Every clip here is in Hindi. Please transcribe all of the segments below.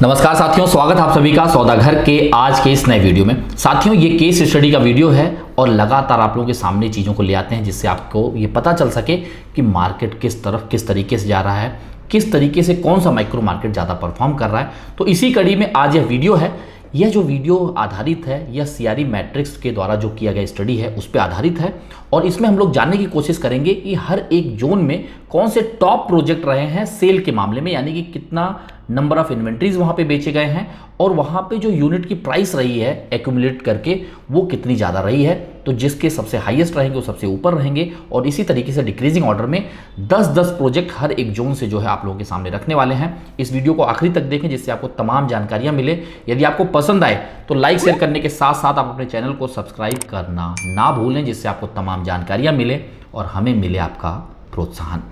नमस्कार साथियों, स्वागत है आप सभी का सौदागर के आज के इस नए वीडियो में। साथियों, ये केस स्टडी का वीडियो है और लगातार आप लोगों के सामने चीज़ों को ले आते हैं जिससे आपको ये पता चल सके कि मार्केट किस तरफ किस तरीके से जा रहा है, किस तरीके से कौन सा माइक्रो मार्केट ज़्यादा परफॉर्म कर रहा है। तो इसी कड़ी में आज यह वीडियो है। यह जो वीडियो आधारित है यह CRE मैट्रिक्स के द्वारा जो किया गया स्टडी है उस पर आधारित है और इसमें हम लोग जानने की कोशिश करेंगे कि हर एक जोन में कौन से टॉप प्रोजेक्ट रहे हैं सेल के मामले में, यानी कि कितना नंबर ऑफ इन्वेंट्रीज वहाँ पे बेचे गए हैं और वहाँ पे जो यूनिट की प्राइस रही है एक्यूमुलेट करके वो कितनी ज़्यादा रही है। तो जिसके सबसे हाईएस्ट रहेंगे वो सबसे ऊपर रहेंगे और इसी तरीके से डिक्रीजिंग ऑर्डर में 10-10 प्रोजेक्ट हर एक जोन से जो है आप लोगों के सामने रखने वाले हैं। इस वीडियो को आखिरी तक देखें जिससे आपको तमाम जानकारियां मिले। यदि आपको पसंद आए तो लाइक शेयर करने के साथ साथ आप अपने चैनल को सब्सक्राइब करना ना भूलें जिससे आपको तमाम जानकारियां मिले और हमें मिले आपका प्रोत्साहन।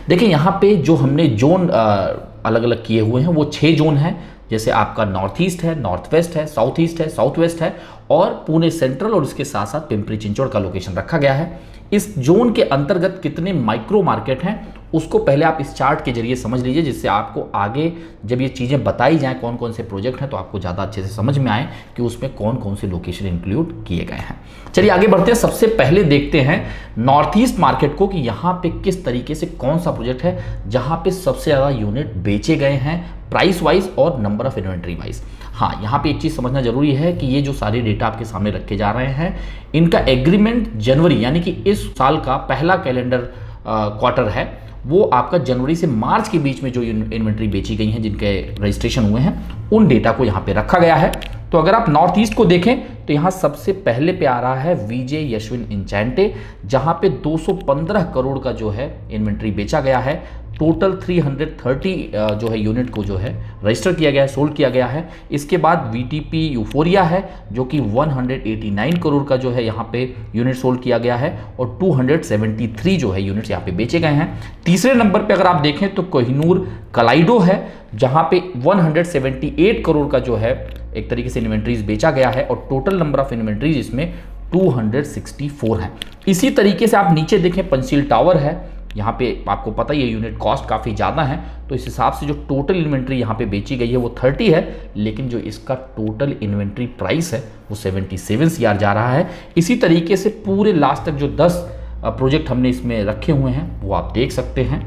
देखिए, यहाँ पे जो हमने जोन अलग अलग किए हुए हैं वो 6 जोन हैं। जैसे आपका नॉर्थ ईस्ट है, नॉर्थ वेस्ट है, साउथ ईस्ट है, साउथ वेस्ट है और पुणे सेंट्रल और इसके साथ साथ पिंपरी चिंचवड़ का लोकेशन रखा गया है। इस जोन के अंतर्गत कितने माइक्रो मार्केट हैं उसको पहले आप इस चार्ट के जरिए समझ लीजिए जिससे आपको आगे जब ये चीज़ें बताई जाएं कौन कौन से प्रोजेक्ट हैं तो आपको ज़्यादा अच्छे से समझ में आए कि उसमें कौन कौन से लोकेशन इंक्लूड किए गए हैं। चलिए आगे बढ़ते हैं। सबसे पहले देखते हैं नॉर्थ ईस्ट मार्केट को कि यहाँ पे किस तरीके से कौन सा प्रोजेक्ट है जहाँ पे सबसे ज़्यादा यूनिट बेचे गए हैं प्राइस वाइज और नंबर ऑफ इन्वेंट्री वाइज। हाँ, यहाँ पे एक चीज़ समझना जरूरी है कि ये जो सारे डेटा आपके सामने रखे जा रहे हैं इनका एग्रीमेंट जनवरी यानी कि इस साल का पहला कैलेंडर क्वार्टर है वो आपका जनवरी से मार्च के बीच में जो इन्वेंट्री बेची गई हैं जिनके रजिस्ट्रेशन हुए हैं उन डेटा को यहाँ पे रखा गया है। तो अगर आप नॉर्थ ईस्ट को देखें तो यहाँ सबसे पहले पे आ रहा है विजय यशविन इंचैंटे जहाँ पे 215 करोड़ का जो है इन्वेंट्री बेचा गया है। टोटल 330 जो है यूनिट को जो है रजिस्टर किया गया है, सोल्ड किया गया है। इसके बाद VTP यूफोरिया है जो कि 189 करोड़ का जो है यहाँ पे यूनिट सोल्ड किया गया है और 273 जो है यूनिट्स यहाँ पे बेचे गए हैं। तीसरे नंबर पे अगर आप देखें तो कोहिनूर कलाइडो है जहाँ पे 178 करोड़ का जो है एक तरीके से इन्वेंट्रीज बेचा गया है और टोटल नंबर ऑफ इन्वेंट्रीज इसमें 264 है। इसी तरीके से आप नीचे देखें पंचशील टावर है, यहाँ पे आपको पता ही है यूनिट कॉस्ट काफ़ी ज़्यादा है तो इस हिसाब से जो टोटल इन्वेंट्री यहाँ पे बेची गई है वो 30 है, लेकिन जो इसका टोटल इन्वेंट्री प्राइस है वो 77 CR जा रहा है। इसी तरीके से पूरे लास्ट तक जो 10 प्रोजेक्ट हमने इसमें रखे हुए हैं वो आप देख सकते हैं।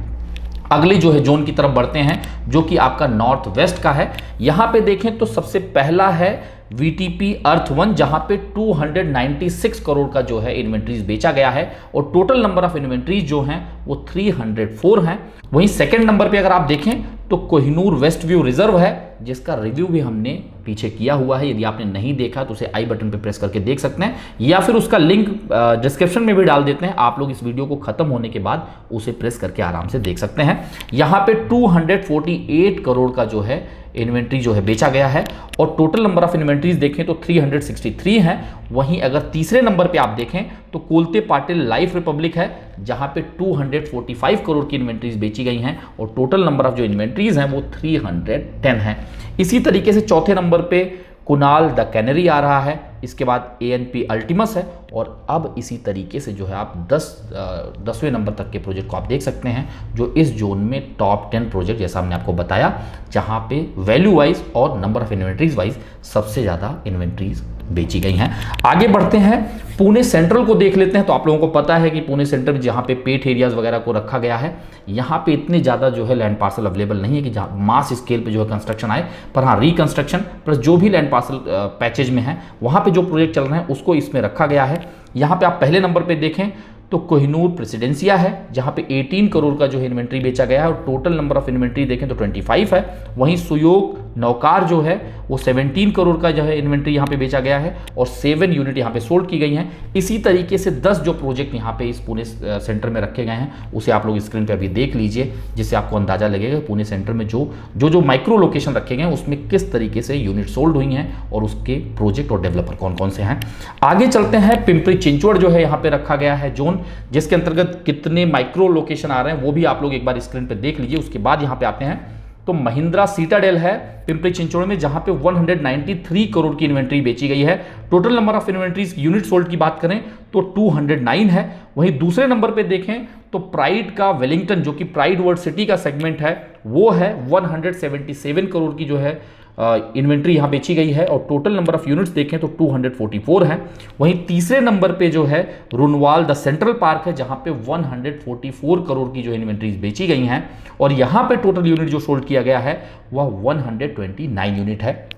अगले जो है जोन की तरफ बढ़ते हैं जो कि आपका नॉर्थ वेस्ट का है। यहाँ पे देखें तो सबसे पहला है VTP अर्थ 1 जहां पे 296 करोड़ का जो है इन्वेंट्रीज बेचा गया है और टोटल नंबर ऑफ इन्वेंट्रीज जो हैं वो 304 हैं। वहीं सेकंड नंबर पे अगर आप देखें तो कोहिनूर वेस्ट व्यू रिजर्व है जिसका रिव्यू भी हमने पीछे किया हुआ है। यदि आपने नहीं देखा तो उसे आई बटन पे प्रेस करके देख सकते हैं या फिर उसका लिंक डिस्क्रिप्शन में भी डाल देते हैं। आप लोग इस वीडियो को खत्म होने के बाद उसे प्रेस करके आराम से देख सकते हैं। यहाँ पे 248 करोड़ का जो है इन्वेंट्री जो है बेचा गया है और टोटल नंबर ऑफ इन्वेंट्रीज देखें तो 363 हैं। वहीं अगर तीसरे नंबर पे आप देखें तो कोलते पाटिल लाइफ रिपब्लिक है जहां पे 245 करोड़ की इन्वेंट्रीज बेची गई हैं और टोटल नंबर ऑफ जो इन्वेंट्रीज हैं वो 310 हैं। इसी तरीके से चौथे नंबर पे कुणाल द कैनरी आ रहा है, इसके बाद ANP अल्टीमस है और अब इसी तरीके से जो है आप 10वें नंबर तक के प्रोजेक्ट को आप देख सकते हैं जो इस जोन में टॉप 10 प्रोजेक्ट जैसा हमने आपको बताया जहां पे वैल्यू वाइज और नंबर ऑफ इन्वेंट्रीज वाइज सबसे ज़्यादा इन्वेंट्रीज बेची गई हैं। आगे बढ़ते हैं, पुणे सेंट्रल को देख लेते हैं। तो आप लोगों को पता है कि पुणे सेंट्रल में जहाँ पे पेट एरियाज वगैरह को रखा गया है यहाँ पे इतने ज़्यादा जो है लैंड पार्सल अवेलेबल नहीं है कि जहाँ मास स्केल पे जो है कंस्ट्रक्शन आए, पर हाँ रिकंस्ट्रक्शन प्लस जो भी लैंड पार्सल पैचेज में है वहाँ पे जो प्रोजेक्ट चल रहे हैं उसको इसमें रखा गया है। यहाँ पे आप पहले नंबर पे देखें तो कोहिनूर प्रेसिडेंसिया है जहाँ पे 18 करोड़ का जो है इन्वेंट्री बेचा गया है और टोटल नंबर ऑफ इन्वेंट्री देखें तो 25 है। वहीं सुयोग नौकार जो है वो 17 करोड़ का जो है इन्वेंट्री यहाँ पे बेचा गया है और 7 यूनिट यहाँ पे सोल्ड की गई हैं। इसी तरीके से 10 जो प्रोजेक्ट यहाँ पे इस पुणे सेंटर में रखे गए हैं उसे आप लोग स्क्रीन पे अभी देख लीजिए जिससे आपको अंदाजा लगेगा पुणे सेंटर में जो माइक्रो लोकेशन रखे गए हैं उसमें किस तरीके से यूनिट सोल्ड हुई हैं और उसके प्रोजेक्ट और डेवलपर कौन कौन से हैं। आगे चलते हैं, पिंपरी चिंचवड़ जो है यहाँ पे रखा गया है जोन जिसके अंतर्गत कितने माइक्रो लोकेशन आ रहे हैं वो भी आप लोग एक बार स्क्रीन पे देख लीजिए। उसके बाद यहाँ पे आते हैं तो महिंद्रा सीटाडेल है पिंपरी चिंचवड़ में जहां पे 193 करोड़ की इन्वेंट्री बेची गई है। Total number of inventories unit sold की बात करें तो 209 है। वहीं दूसरे नंबर पे देखें तो प्राइड का वेलिंगटन जो कि प्राइड वर्ल्ड सिटी का सेगमेंट है वो है 177 करोड़ की जो है इन्वेंट्री यहाँ बेची गई है और टोटल नंबर ऑफ यूनिट्स देखें तो 244 है। वहीं तीसरे नंबर पे जो है रुनवाल द सेंट्रल पार्क है, जहाँ पे 144 करोड़ की जो इन्वेंट्रीज बेची गई हैं और यहाँ पे टोटल यूनिट जो सोल्ड किया गया है वह 129 यूनिट है।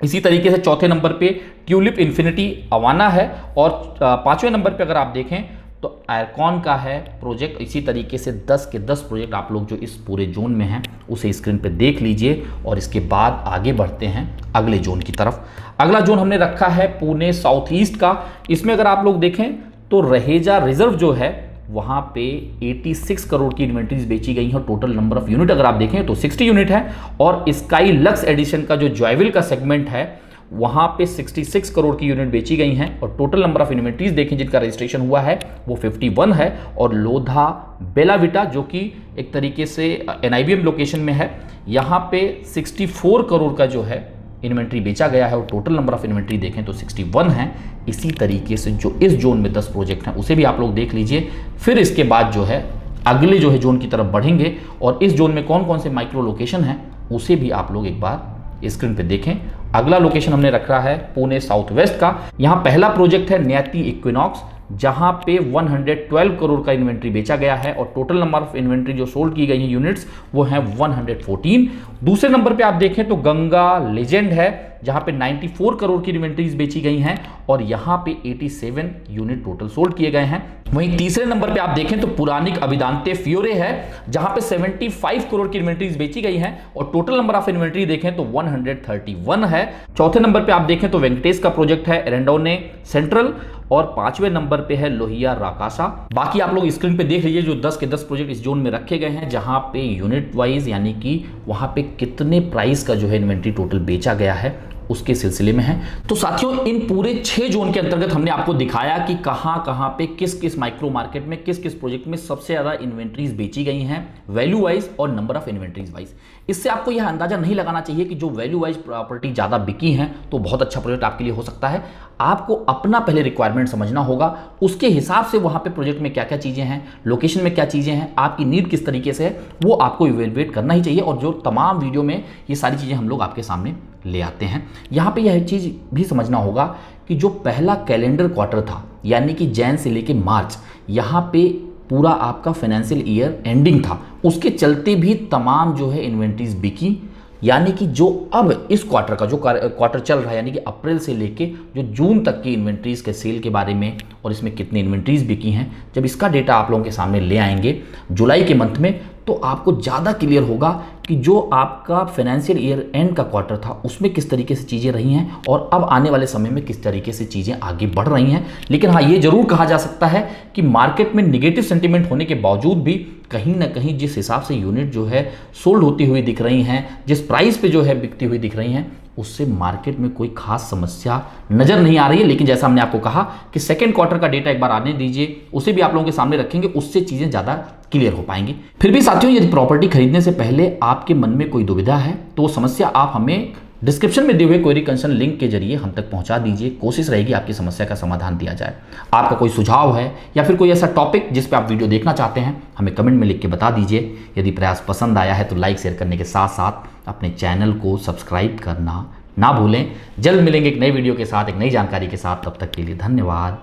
इसी तरीके से चौथे नंबर पे ट्यूलिप इन्फिनिटी अवाना है और पांचवें नंबर पे अगर आप देखें तो आयरकॉन का है प्रोजेक्ट। इसी तरीके से 10 के 10 प्रोजेक्ट आप लोग जो इस पूरे जोन में हैं उसे स्क्रीन पे देख लीजिए और इसके बाद आगे बढ़ते हैं अगले जोन की तरफ। अगला जोन हमने रखा है पुणे साउथ ईस्ट का। इसमें अगर आप लोग देखें तो रहेजा रिजर्व जो है वहाँ पे 86 करोड़ की इन्वेंट्रीज बेची गई हैं। टोटल नंबर ऑफ यूनिट अगर आप देखें तो 60 यूनिट है और स्काई लक्स एडिशन का जो जॉयविल का सेगमेंट है वहाँ पे 66 करोड़ की यूनिट बेची गई हैं और टोटल नंबर ऑफ इन्वेंट्रीज देखें जिनका रजिस्ट्रेशन हुआ है वो 51 है। और लोधा बेलाविटा जो कि एक तरीके से NIBM लोकेशन में है, यहाँ पे 64 करोड़ का जो है इन्वेंट्री बेचा गया है और टोटल नंबर ऑफ इन्वेंट्री देखें तो 61 है। इसी तरीके से जो इस जोन में 10 प्रोजेक्ट हैं उसे भी आप लोग देख लीजिए। फिर इसके बाद जो है अगले जो है जोन की तरफ बढ़ेंगे और इस जोन में कौन कौन से माइक्रो लोकेशन हैं उसे भी आप लोग एक बार स्क्रीन पे देखें। अगला लोकेशन हमने रखा है पुणे साउथ वेस्ट का। यहाँ पहला प्रोजेक्ट है न्याति इक्विनॉक्स, जहां पे 112 करोड़ का इन्वेंट्री बेचा गया है और टोटल नंबर ऑफ इन्वेंट्री जो सोल्ड की गई है यूनिट्स वो हैं 114। दूसरे नंबर पे आप देखें तो गंगा लेजेंड है, जहां पे 94 करोड़ की इन्वेंट्रीज बेची गई हैं और यहां पे 87 यूनिट टोटल सोल्ड किए गए हैं। वहीं तीसरे नंबर पे आप देखें तो पुरानिक अभिदांते फ्योरे है, जहां पे 75 करोड़ की इन्वेंट्रीज बेची गई हैं और टोटल नंबर ऑफ इन्वेंट्री देखें तो 131 है। चौथे नंबर पे आप देखें तो वेंकटेश का प्रोजेक्ट है एरेंडोने सेंट्रल और पांचवें नंबर पे है लोहिया राकासा। बाकी आप लोग स्क्रीन पे देख लीजिए जो 10 के 10 प्रोजेक्ट इस जोन में रखे गए हैं, जहां पे यूनिट वाइज यानी कि वहां पे कितने प्राइस का जो है इन्वेंट्री टोटल बेचा गया है उसके सिलसिले में है। तो साथियों इन पूरे 6 जोन के अंतर्गत हमने आपको दिखाया कि कहां पे किस किस माइक्रो मार्केट में किस किस प्रोजेक्ट में सबसे ज्यादा इन्वेंट्रीज बेची गई हैं वैल्यू वाइज और नंबर ऑफ इन्वेंट्रीज वाइज। इससे आपको यह अंदाजा नहीं लगाना चाहिए कि जो वैल्यू वाइज प्रॉपर्टी ज्यादा बिकी हैं तो बहुत अच्छा प्रोजेक्ट आपके लिए हो सकता है। आपको अपना पहले रिक्वायरमेंट समझना होगा, उसके हिसाब से वहां पे प्रोजेक्ट में क्या क्या चीजें हैं, लोकेशन में क्या चीजें हैं, आपकी नीड किस तरीके से है वो आपको इवेलुएट करना ही चाहिए। और जो तमाम वीडियो में ये सारी चीजें हम लोग आपके सामने ले आते हैं। यहाँ पे यह चीज भी समझना होगा कि जो पहला कैलेंडर क्वार्टर था यानी कि जैन से लेके मार्च, यहाँ पे पूरा आपका फाइनेंशियल ईयर एंडिंग था, उसके चलते भी तमाम जो है इन्वेंट्रीज बिकी। यानी कि जो अब इस क्वार्टर का जो क्वार्टर चल रहा है यानी कि अप्रैल से लेके जो जून तक की इन्वेंट्रीज के सेल के बारे में और इसमें कितनी इन्वेंट्रीज बिकी हैं, जब इसका डेटा आप लोगों के सामने ले आएंगे जुलाई के मंथ में तो आपको ज़्यादा क्लियर होगा कि जो आपका फाइनेंशियल ईयर एंड का क्वार्टर था उसमें किस तरीके से चीज़ें रही हैं और अब आने वाले समय में किस तरीके से चीज़ें आगे बढ़ रही हैं। लेकिन हाँ, ये जरूर कहा जा सकता है कि मार्केट में निगेटिव सेंटीमेंट होने के बावजूद भी कहीं ना कहीं जिस हिसाब से यूनिट जो है सोल्ड होती हुई दिख रही हैं, जिस प्राइस पे जो है बिकती हुई दिख रही हैं, उससे मार्केट में कोई खास समस्या नजर नहीं आ रही है। लेकिन जैसा हमने आपको कहा कि सेकंड क्वार्टर का डेटा एक बार आने दीजिए, उसे भी आप लोगों के सामने रखेंगे, उससे चीजें ज्यादा क्लियर हो पाएंगी। फिर भी साथियों, यदि प्रॉपर्टी खरीदने से पहले आपके मन में कोई दुविधा है तो वो समस्या आप हमें डिस्क्रिप्शन में दिए हुए क्वेरी कंसर्न लिंक के जरिए हम तक पहुंचा दीजिए। कोशिश रहेगी आपकी समस्या का समाधान दिया जाए। आपका कोई सुझाव है या फिर कोई ऐसा टॉपिक जिस पे आप वीडियो देखना चाहते हैं, हमें कमेंट में लिख के बता दीजिए। यदि प्रयास पसंद आया है तो लाइक शेयर करने के साथ साथ अपने चैनल को सब्सक्राइब करना ना भूलें। जल्द मिलेंगे एक नई वीडियो के साथ, एक नई जानकारी के साथ। तब तक के लिए धन्यवाद,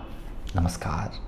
नमस्कार।